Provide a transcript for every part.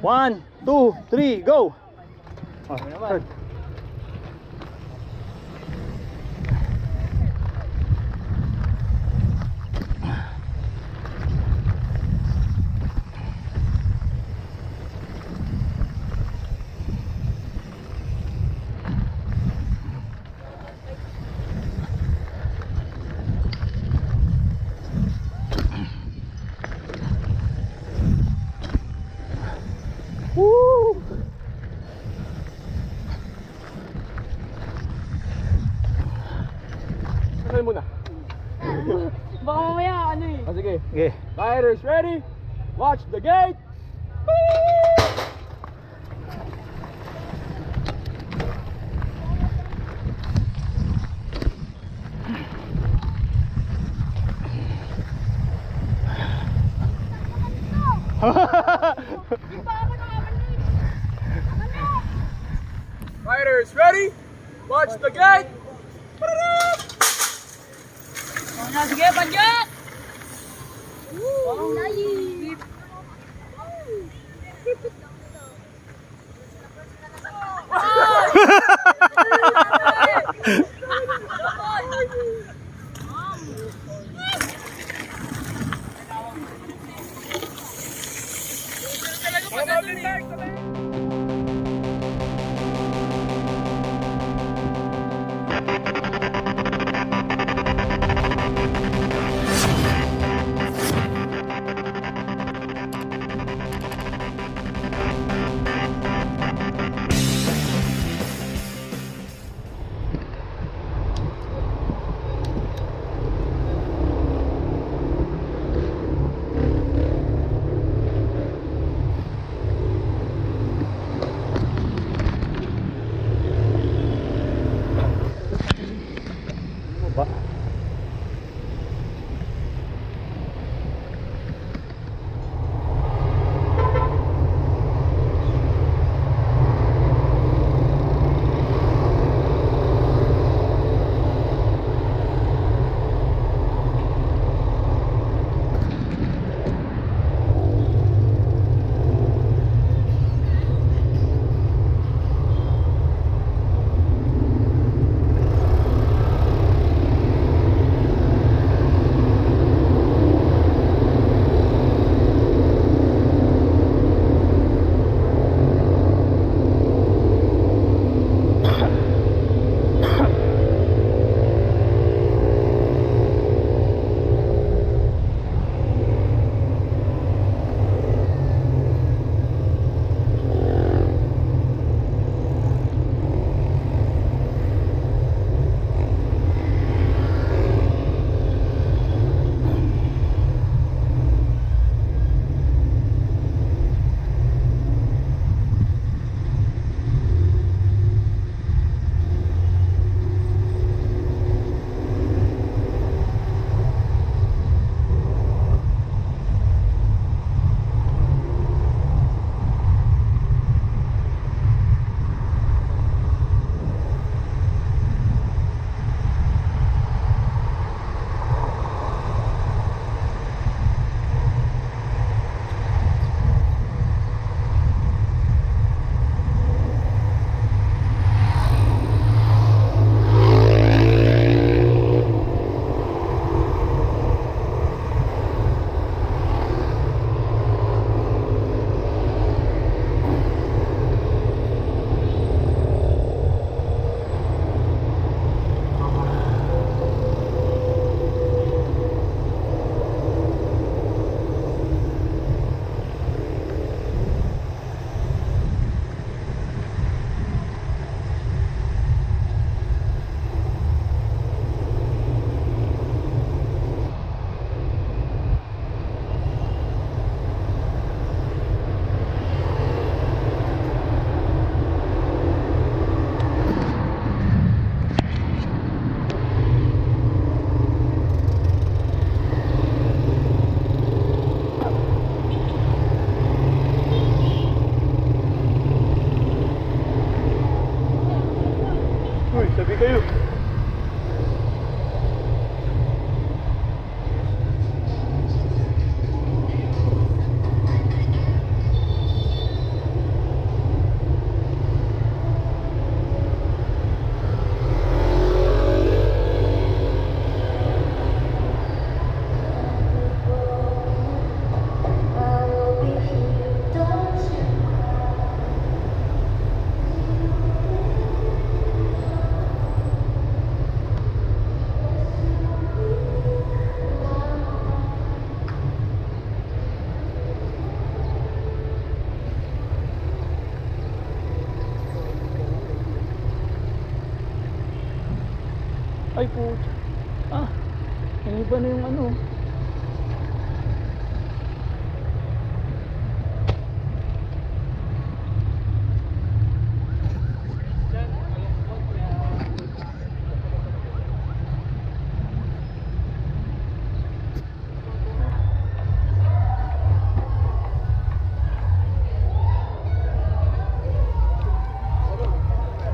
1, 2, 3, go! Oh, third. Woo! Sakay muna. Baka mamaya ano eh. Sige. Okay. Riders ready? Watch the gate! Riders ready? Watch the gate! Sige, panjat! Ang layi! kayo. Ay po. Ah, hindi ba na yung ano?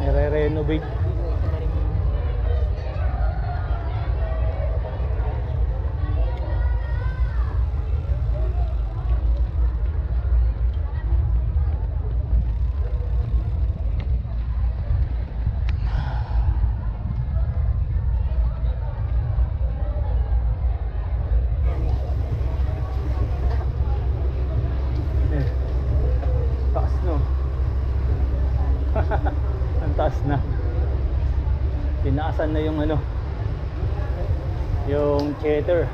Nire-renovate. Taas no. Ang taas na. Tinaasan na yung ano, yung cheddar.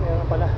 Meron pala.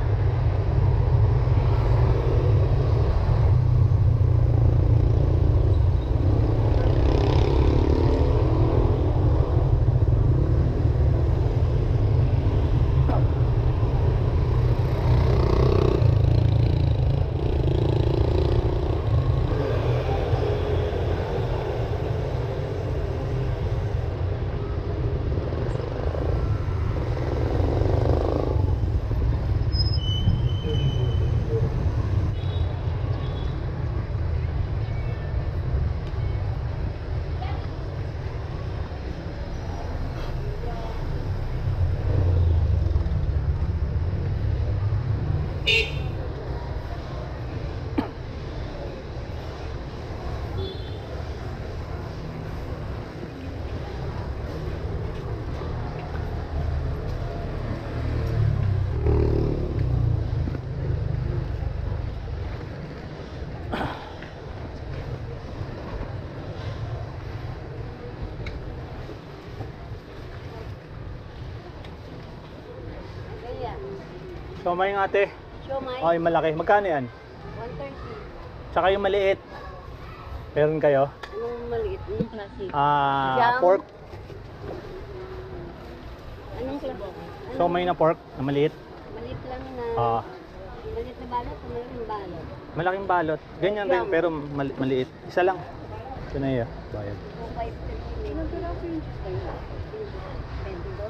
Siomay nga ate. Siomay. Oh, yung malaki. Magkano yan? 130. Tsaka yung maliit. Meron kayo? Anong maliit? Anong klase? Ah, pork. Anong klase? Siomay na pork na maliit. Maliit lang na. Ah, Maliit na balot o malaking balot? malaking balot. Ganyan din pero maliit. Isa lang. Ito na yun. Bayad. 2,530. Anong klase yung kayo? 22?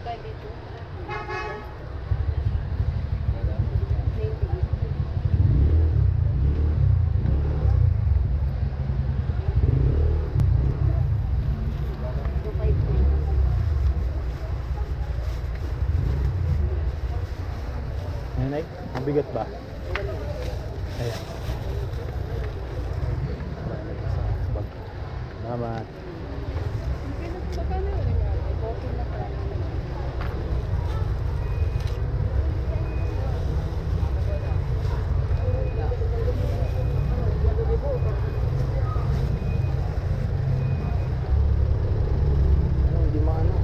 22? Ayan ay, mabigat ba? Ayan. Salamat. Hindi maano.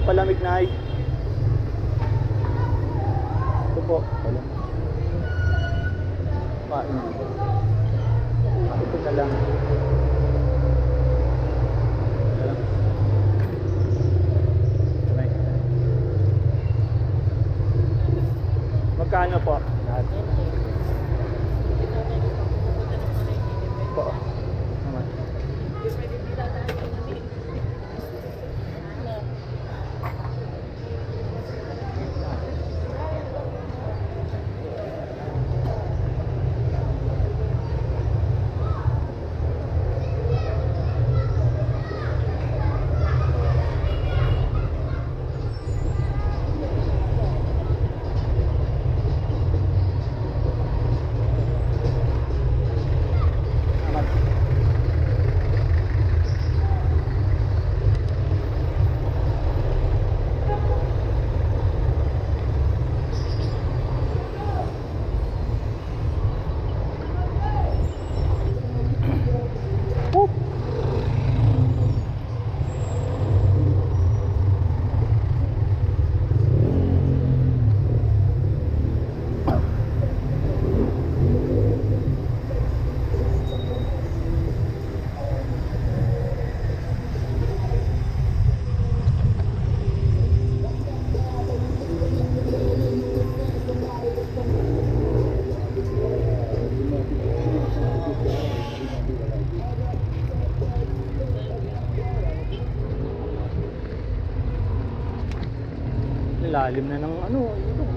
palamig na ay. Ito po, palamig. Hindi. Ito na lang. Magkano po? Lahat. Po. Naman. Lalim na ng ano, ilog.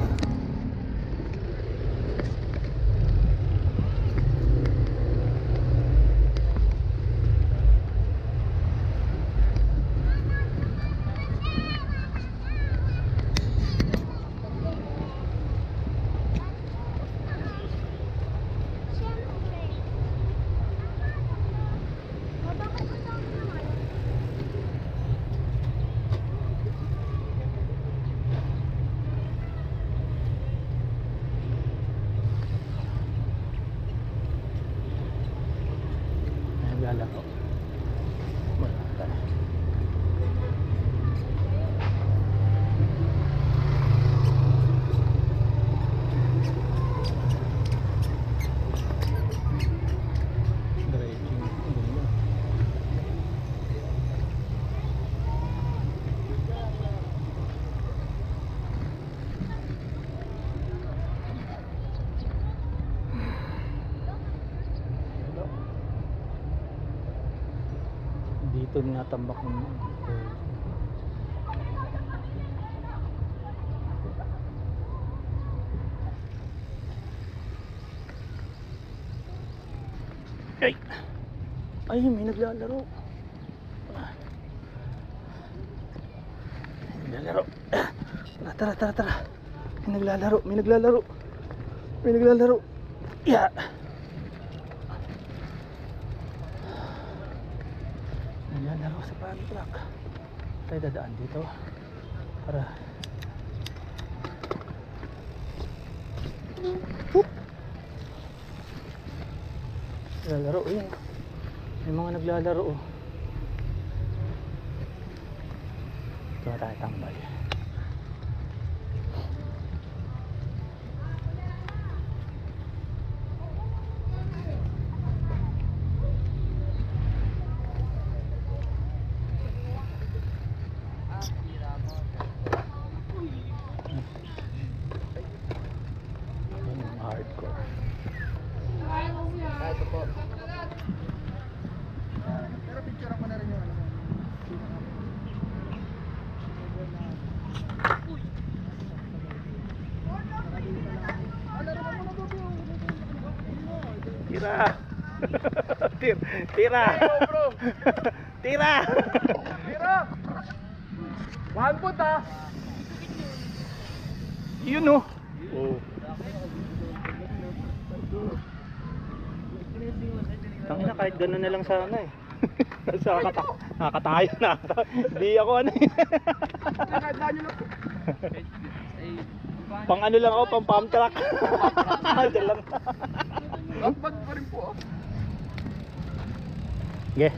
Lalaro. Dito natambak ng ay, ay may naglalaro. Naglalaro. Tara, tara, tara. May naglalaro, may naglalaro. May naglalaro. Yeah. Naglalaro sa pan truck. Tayo dadaan dito para naglalaro yun. May mga naglalaro. Ito na tayo tambay. Hardcore. Ito po. Pero picture ako na rin yung ano. Tira. Tira. Tira. Tira! 1 foot ha! Yun oh. Oh. Tangina, kahit gano'n na lang sana eh. Nakakatayo na. Di ako ano eh. Nakadaan nyo lang po. Pang ano lang ako, pang pump truck. Diyan lang. Bagbag pa rin po. Ge.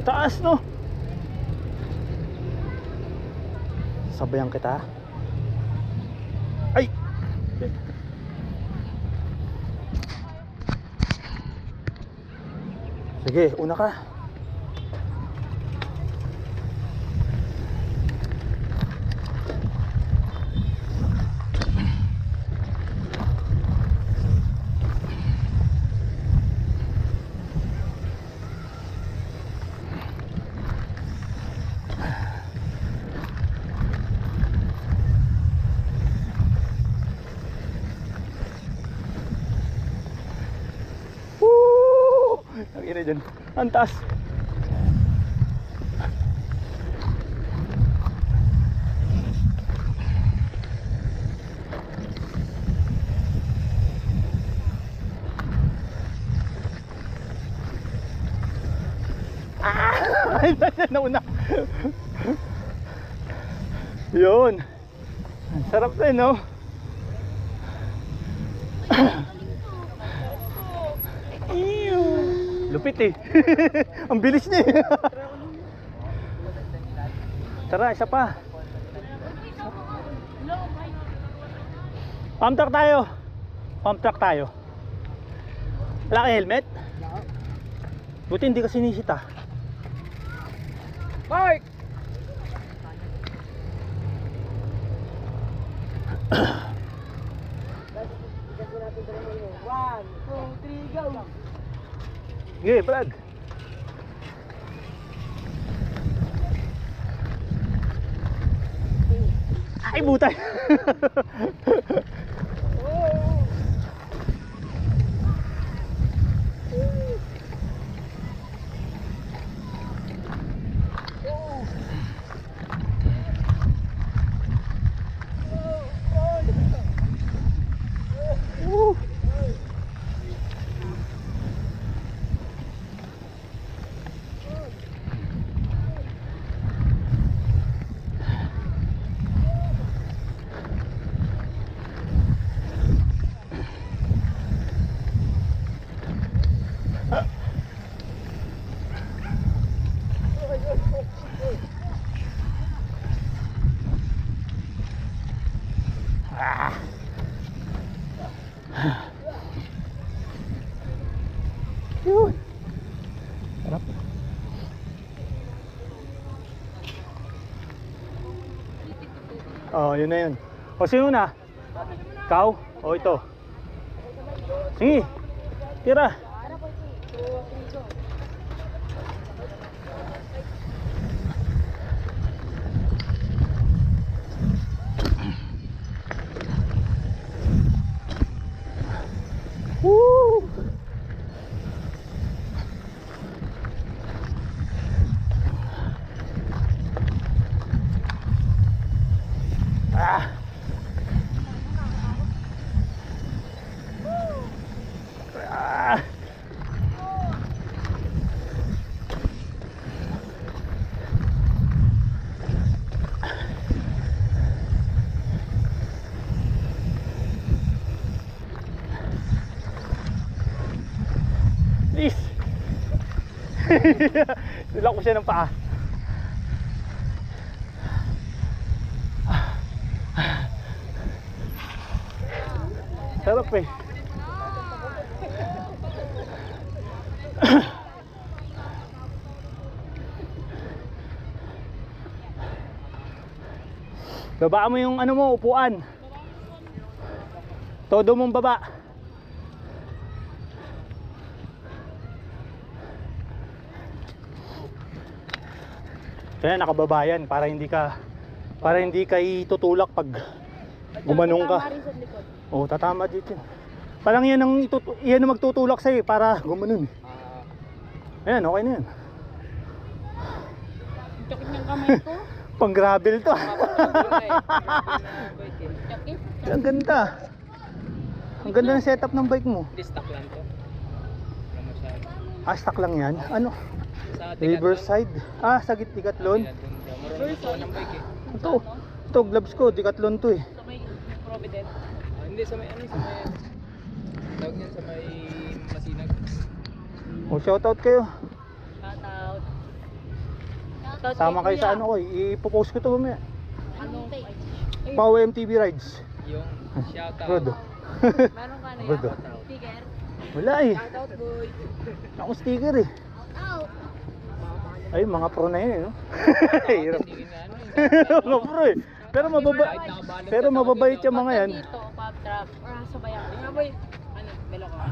Taas, no? Sabayan kita. Ay! Sige, una ka. Ang ina dyan. Ang taas. Ay, nauna. Yun. Sarap din, no? Lupit eh. Ang bilis niya eh. Tara, isa pa. Pump track tayo. Pump track tayo. Wala ka helmet? Buti hindi ka sinisit ah. Mike! Sige, Brad. Ay, butay. Yun. Sarap. Oh, yun na yun. O, sino na? Ikaw? O, ito. Sige. Tira. Woo! Ah! Ah! Please. Nilak ko siya ng paa. Sarap eh. Babaan mo yung ano mo, upuan. Todo mong baba. Kaya nakababa yan para hindi ka itutulak pag gumanong ka. Oh, tatama dito. Parang yan ang magtutulak sa'yo para gumanon. Ayan, okay na yan. Sakit ng kamay ko. Pang gravel to. Sakit. Ang ganda. Ang ganda ng setup ng bike mo. Stock lang to. Stock lang yan. Ano? Sa Riverside. Sa Decathlon. Riverside ng bike eh. Ito gloves ko, Decathlon to eh. Sa may Provident. Hindi sa may sa may tawag niyan sa may Masinag. Oh, shoutout kayo. Shout out. Sama kayo sa ano ko, ipopost ko to mamaya. Anong page? Pau MTV Rides. Yung shoutout. Rodo. Meron ka na Rodo. Sticker? Wala eh. Shoutout boy. Ako sticker eh. Out. Ay, mga pro na yun eh, no? Hirap. Hindi na ano eh. Mga pro eh. Pero mababait yung mga yan. Dito, pop trap. Or sabayan. Nga boy. Ano, belok ka.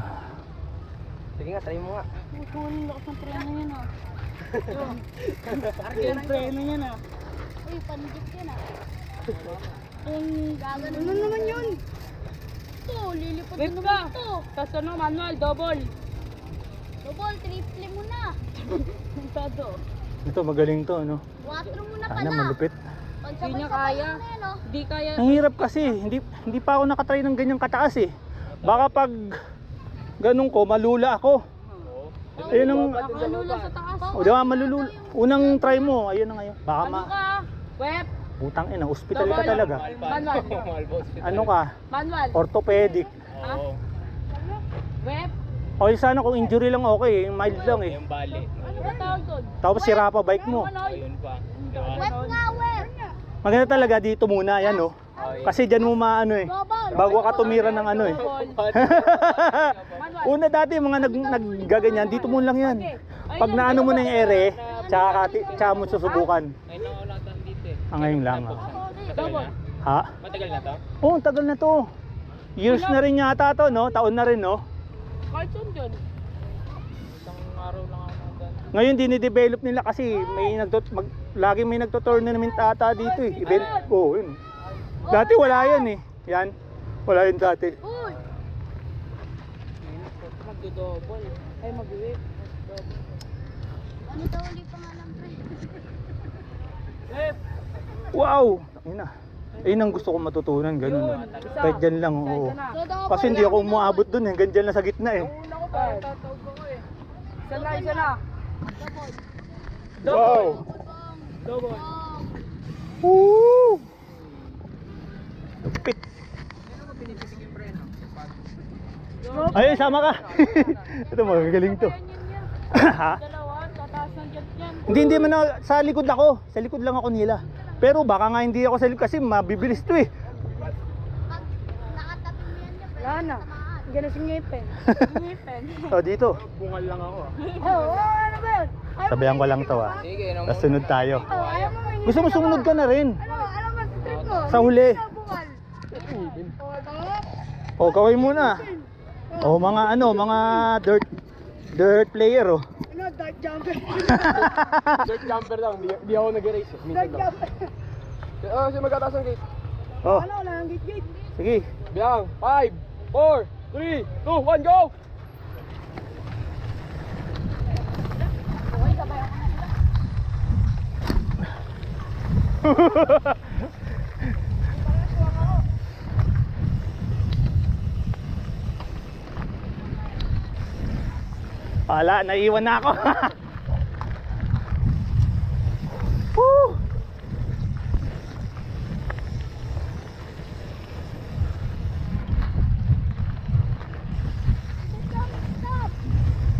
Sige nga, try mo nga. Kukunin ako ng preno yan ah. Yung preno yan ah. Uy, panjit yan ah. Yung gagano. Ano naman yun? Ito, lilipad na naman ito. Tapos ano, manual, double. Double, triple mo na. Todo. Ito, magaling to, no? 4 mo na Sana pala. malupit. Hindi niya kaya. Hindi kaya. Ang hirap kasi, hindi pa ako nakatry ng ganyang kataas eh. Baka pag ganun ko, malula ako. Ayun ang, Nakalula sa taas. o diba, malulula. Unang try mo, ayun na ngayon. Baka Ano ka? Web. putang ina, hospital ka talaga. Manual. Ano ka? Manual. Orthopedic. Oo. Web. O sana kung injury lang okay, mild lang eh. Yung bali. Ano ba tawag doon? Tapos sira pa bike mo. Ayun pa. Diba? Web nga, web. Maganda talaga dito muna, yan oh. Kasi dyan mo maano eh. Bago ka tumira ng ano eh. Una dati mga naggaganyan, dito mo lang yan. Pag naano mo na yung ere, tsaka mo susubukan. Ngayon lang ako nataan dito eh. Ngayon lang ah. Matagal na? Ha? Matagal na to? Oo, tagal na to. Years na rin yata to, no? Taon na rin, no? Kahit saan dyan. Isang araw lang ako nataan. Ngayon dinidevelop nila kasi lagi may nagto-tournament ata dito eh. Event. Oo, yun. Dati wala yan eh. Yan. Wala yun dati. Uy. Magdo-double. Ay, mag-whip. Ano daw ulit pangalan pre? Wow! Yun na. Ayun ang gusto ko matutunan, ganun. Kahit dyan lang, oo. Kasi hindi ako umaabot dun eh. Hanggang dyan lang sa gitna eh. Una ko pa. Tatawag ko eh. Isa na, isa na. Wow! Double. Woo! Lupit. Ayun, sama ka. Ito, magagaling to. Ha? Dalawa, tataas ng jet yan. Hindi man na, sa likod ako. Sa likod lang ako nila. Pero baka nga hindi ako sa likod kasi mabibilis to eh. Pag nakatabi mo yan niya, Wala na. Ganun si ngipin. Ngipin. O, dito. Bungal lang ako ah. Oo, ano ba yun? Sabayan ko lang to ah. Sige, nung Tapos sunod tayo. Ayaw mo may Gusto mo sumunod ka na rin. Ano ba sa trip mo? Sa huli. Bungal. O, kaway muna. O, mga dirt player oh. Ano, dark jumper. Dirt jumper lang, di ako nag-erase eh. Minsan lang. Kasi magkataas ang gate. Oh, Ano, wala nang gate-gate. sige. Bilang, 5, 4, 3, 2, 1, go! Wala, naiwan na ako. Woo!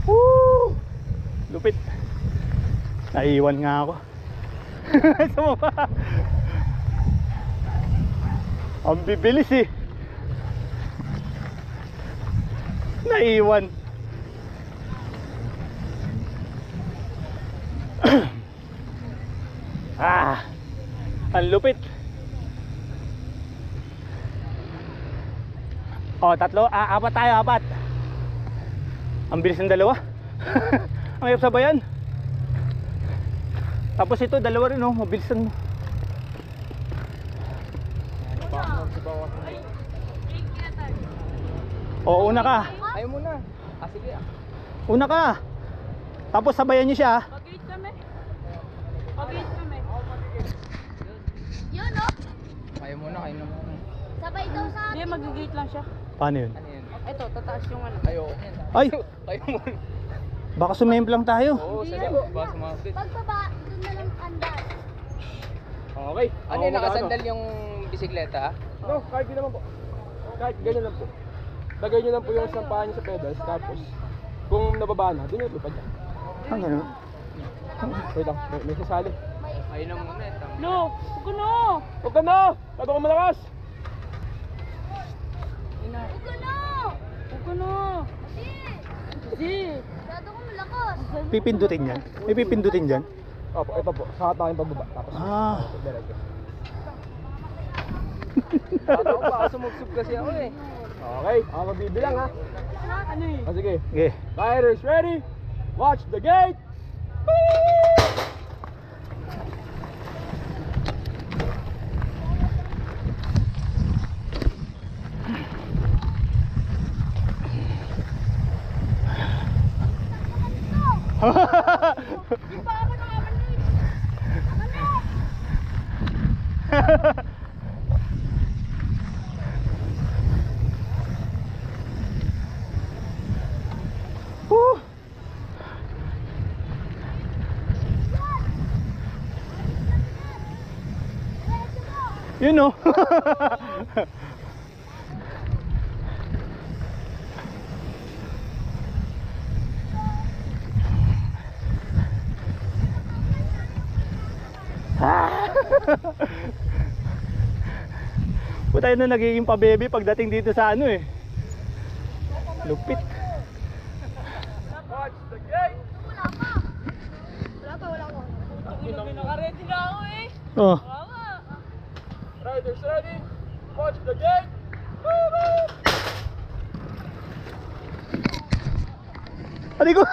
Woo! Lupit. Naiwan nga ako. Sumama. Ang bibilis eh. Naiwan. Ang lupit. Tatlo, apat tayo, apat. Ang bilis ng dalawa. Ang hirap sabayan. Tapos ito, dalawa rin, oh, mabilisan mo. Una ka. Ayaw mo na. Sige ah. Una ka. Tapos sabayan niyo siya. Pag-gate kami. Pag-gate kami. Yun oh. Ayaw mo na, kayo na muna. Sabay daw sa Hindi, atin. mag-gate lang siya. Paano yun? Ano yan? Ito, tataas yung ano. Ayaw. Ay, Ayaw mo na. baka sumemplang tayo. Oo, sige po. Baka sumapit. Pagbaba, doon na lang andas. Okay. Ano yung nakasandal yung bisikleta? No, kahit di naman po. Kahit ganyan lang po. Lagay nyo lang po yung isang paa nyo sa pedals. Tapos, kung nababa na, doon yung lupad yan. Ang ganun. Wait lang, may sasali. Ayun na muna. No! Huwag ka na! Huwag ka na! Tato ka malakas! Huwag ka na! Huwag ka na! Kasi! Dado ko malakas. Pipindutin yan? May pipindutin dyan? Opo, ito po. Saka tayong pababa. Tapos Ah. diretso. Tato ko baka sumugsub kasi ako eh. Okay, ako magbibilang ha. Ano eh? Sige. Okay. Riders ready? Watch the gate! Di pa ako nakamanig. Woo! Yun no. Puta yun na nagiging pa-baby pagdating dito sa ano eh. Lupit. Watch the gate! Wala pa. Wala pa. Naka-ready na ako eh! Oh. Riders ready? Watch the gate! Ano ko?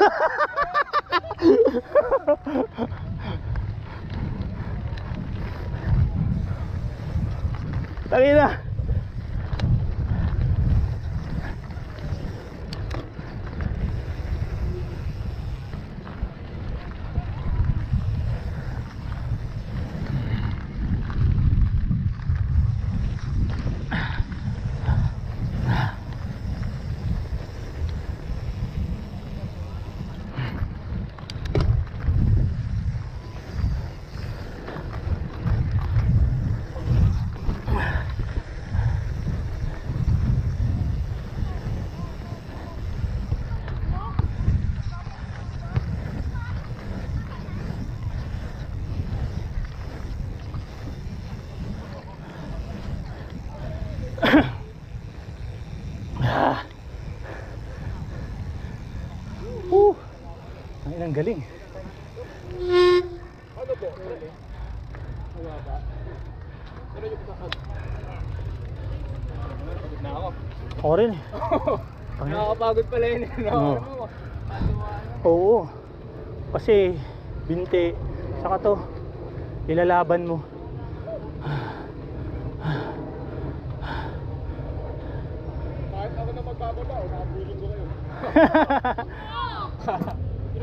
Tangina. Ang galing. Ano po? Wala ba? Pero yung pasakad. Pagod na ako. Ako rin eh. Nakakapagod pala yun. Oo. Oo. Kasi binte, saka to ilalaban mo. Kahit ako na magbababa, nakapulong ko kayo.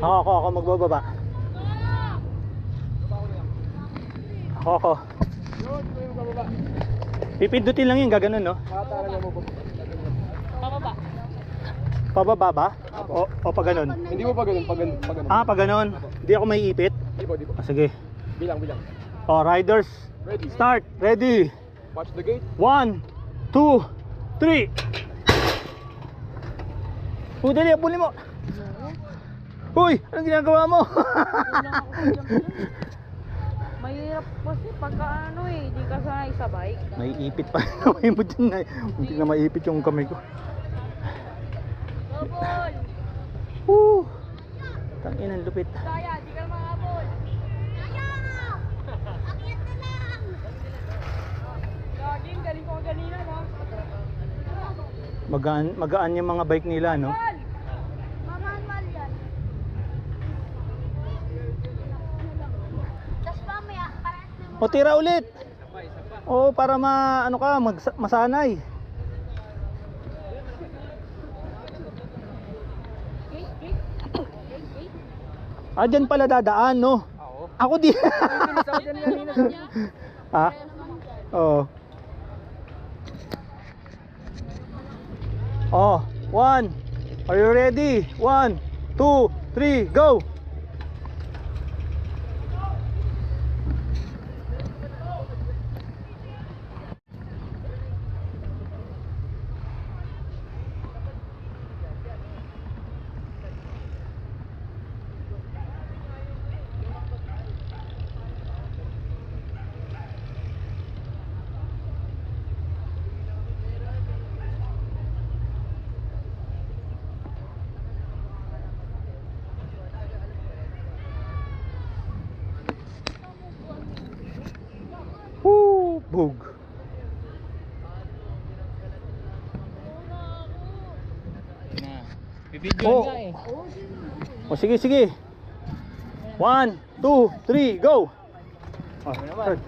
Ako magbababa. Ako. Yun, ito yung bababa. Pipindutin lang yun, gaganon no? Nakatara niya mo po. Pababa. Pababa ba? O pa ganon? Hindi mo pa ganun, pa ganun. Ah, pa ganon. Hindi ako may ipit. Di po, di po. Ah, sige. Bilang. O, riders. Ready? Start. Ready. Watch the gate. 1, 2, 3. Dali, abulin mo. Uy, anong ginagawa mo? Mahirap kasi pagka ano eh, di ka sanay sa bike. May ipit pa kamay mo dyan. Hindi na maipit yung kamay ko. Double! Woo! Tangin ang lupit. Kaya, di ka makabol. Akyat na lang. Gaging, galing ko kanina no? Magaan yung mga bike nila, no? Mamanmal yan. Tapos mamaya, parang O, tira ulit. O, para masanay. Ah, dyan pala dadaan, no? Ako di. Ha? Oo. Oh, 1. Are you ready? 1, 2, 3, go! sahog. Na. Bibidyo Oh. nga eh. O sige, sige. 1, 2, 3, go! Oh, naman. start.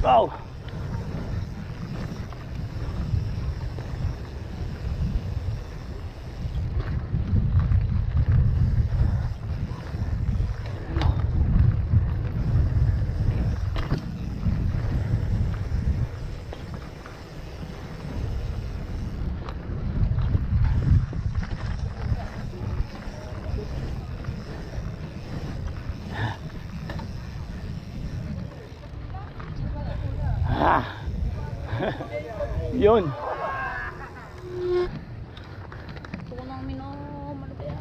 Go! Ah. Yun. Gusto ko nang minom. Ano ba yan?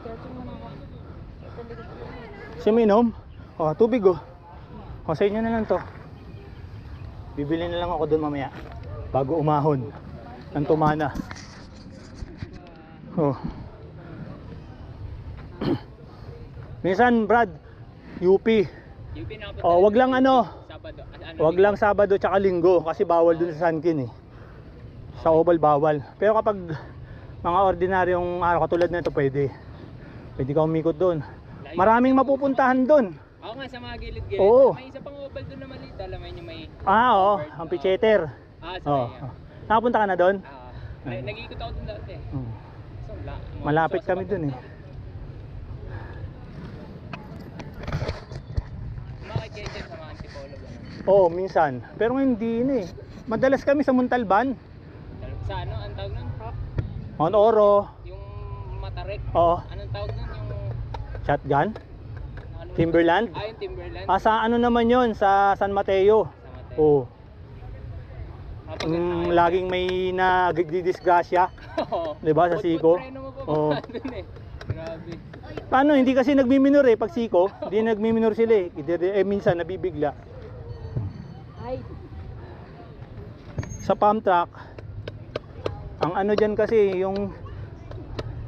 Stretching muna ako. Ito, likod ko. Si Minom. O, tubig oh. O, sa inyo na lang to. Bibili na lang ako doon mamaya. Bago umahon. Ng tumana. Oh. Minsan, Brad, UP. UP na po. Oh, wag lang ano. Sabado. Wag lang Sabado tsaka Linggo kasi bawal dun sa Sankin eh. Sa Oval bawal. Pero kapag mga ordinaryong araw katulad nito pwede. Pwede ka umikot doon. Maraming mapupuntahan doon. Oo nga, sa mga gilid-gilid. Oo. May isa pang oval doon na maliit. Alam mo yun yung may... Ah, oo, ang Picheter. Ah, sa Oh. may... Nakapunta ka na doon? Nag-iikot ako doon dati. So, Malapit kami doon eh. Kumakit kayo dyan sa mga antipolo ba? Oo, minsan. Pero ngayon hindi na eh. Madalas kami sa Montalban. Sa ano, ang tawag nun? Mount Oro. Yung Matarek. Oo. Anong tawag nun? Yung... Shotgun. Ano, Timberland. Ah, yung Timberland. Ah, sa ano naman yon sa San Mateo. Sa Matay. Oo. Kapag Laging may nagdidisgrasya. Oo. 'Di ba sa Siko? Preno mo pa Oo. doon eh. Grabe. Paano? Hindi kasi nagmiminor eh pag Siko. Hindi nagmiminor sila eh. Minsan nabibigla. Ay, Sa pump track, ang ano dyan kasi yung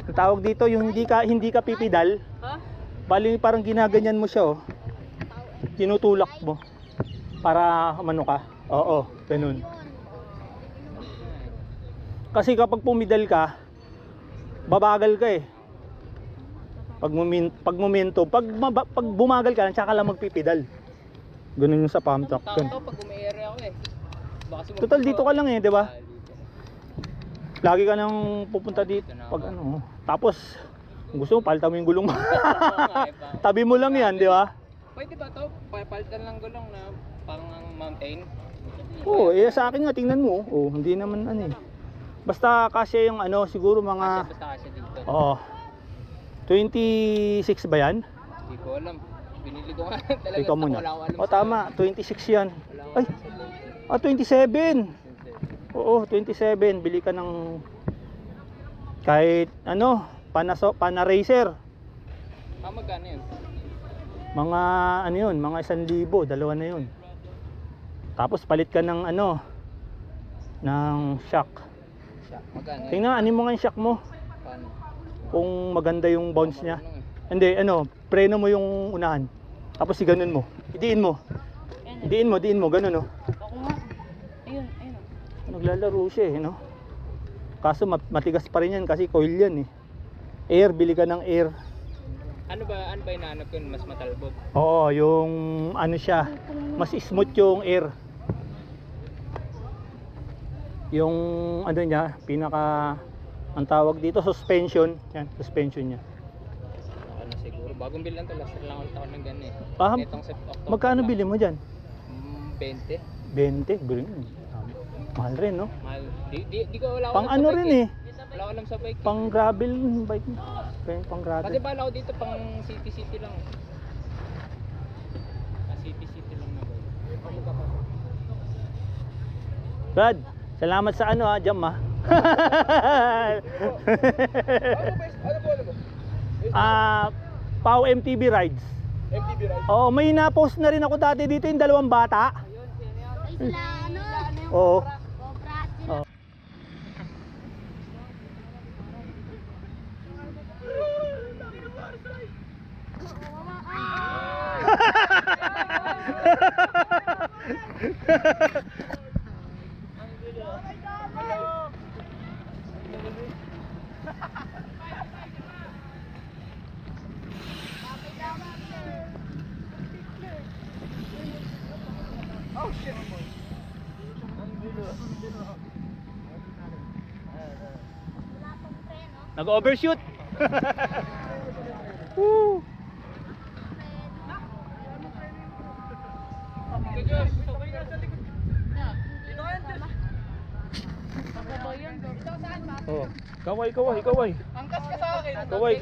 ang tawag dito yung hindi ka pipidal. Ha? Bali parang ginaganyan mo siya oh. Tinutulak mo para umano ka. Oo, ganun. Kasi kapag pumidal ka, babagal ka eh. Pag momentum, pag bumagal ka, tsaka lang magpipidal. Ganun yung sa pump track. Tao to pag umi-area ako eh. Baka Total dito ka lang eh, 'di ba? Ah, dito. Lagi ka nang pupunta dito pag ano. Tapos kung gusto mo palitan mo yung gulong mo. Tabi mo lang 'yan, 'di ba? Pwede ba to? Palitan lang gulong na pang mountain? Oo, sa akin nga tingnan mo. Oh, hindi naman ano eh. Basta kasi yung ano, siguro mga Basta kasi dito. oh 26 ba 'yan? Hindi ko alam. Binili ko nga talaga. Ikaw muna. Wala ko alam Oh, sa- tama, 26 'yan. Wala ko Ay, alam sa 27. Oo, 27. Bili ka ng kahit ano, Pana-Racer. magkano yun? Mga ano yun, mga 1,000, dalawa na yun. Tapos palit ka ng ano, ng shock. Magkano yun? Tingnan, ano mo nga yung shock mo, Paano? kung maganda yung bounce niya. Marunong eh. Hindi, ano, preno mo yung unahan. Tapos si ganun mo. Idiin mo. Diin mo, ganun oh. ako nga. Ayun, ayun. Naglalaro siya eh, no? Kaso matigas pa rin yan kasi coil yan eh. Air, bili ka ng air. Ano ba inaanap ko yun? Mas matalbog? Oo, yung ano siya, mas smooth yung air. Yung ano niya, pinaka ang tawag dito suspension, yan, suspension niya. Ano siguro? Bagong bill lang to. Last lang ulit ako ng ganun eh. Ah, Itong October magkano lang. bili mo diyan? 20. 20, green. Mahal rin, no? Mahal. Di ko wala ko Pang alam ano sa rin bike eh. Wala ko alam sa bike. Pang gravel bike. Pang Kasi gravel. bala ko dito pang city lang. City lang na bike. Brad, salamat sa ano ha, jam ha. Ano mo? Pau MTB Rides. MTB ride? Oo, may na-post na rin ako dati dito yung dalawang bata. Ay, sila ano? Oo. Cobra. Sila. Oo. Nag-overshoot. Woo! Oh, kaway. Angkas ka sa akin. Kaway.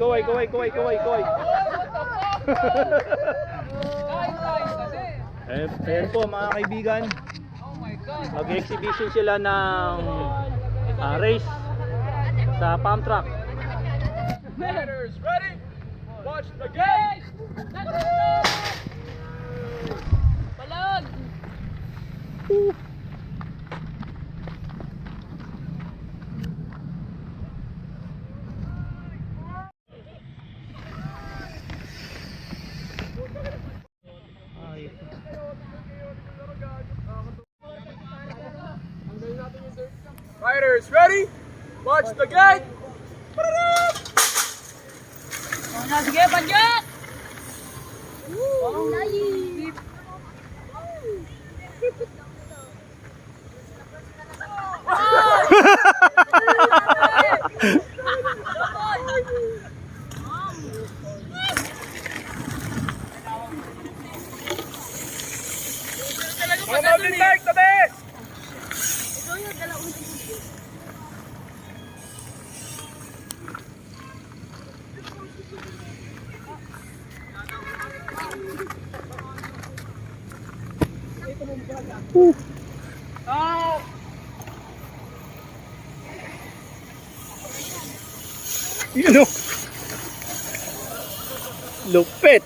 Kasi. Ayan po mga kaibigan. Oh my God. Mag-exhibition sila ng race sa pump track. Riders, ready? Watch the gate! Palag! Ay. Riders, ready? Watch the gate! Sige, panjat! Mountain bike, tabi! Yun o. Lupit.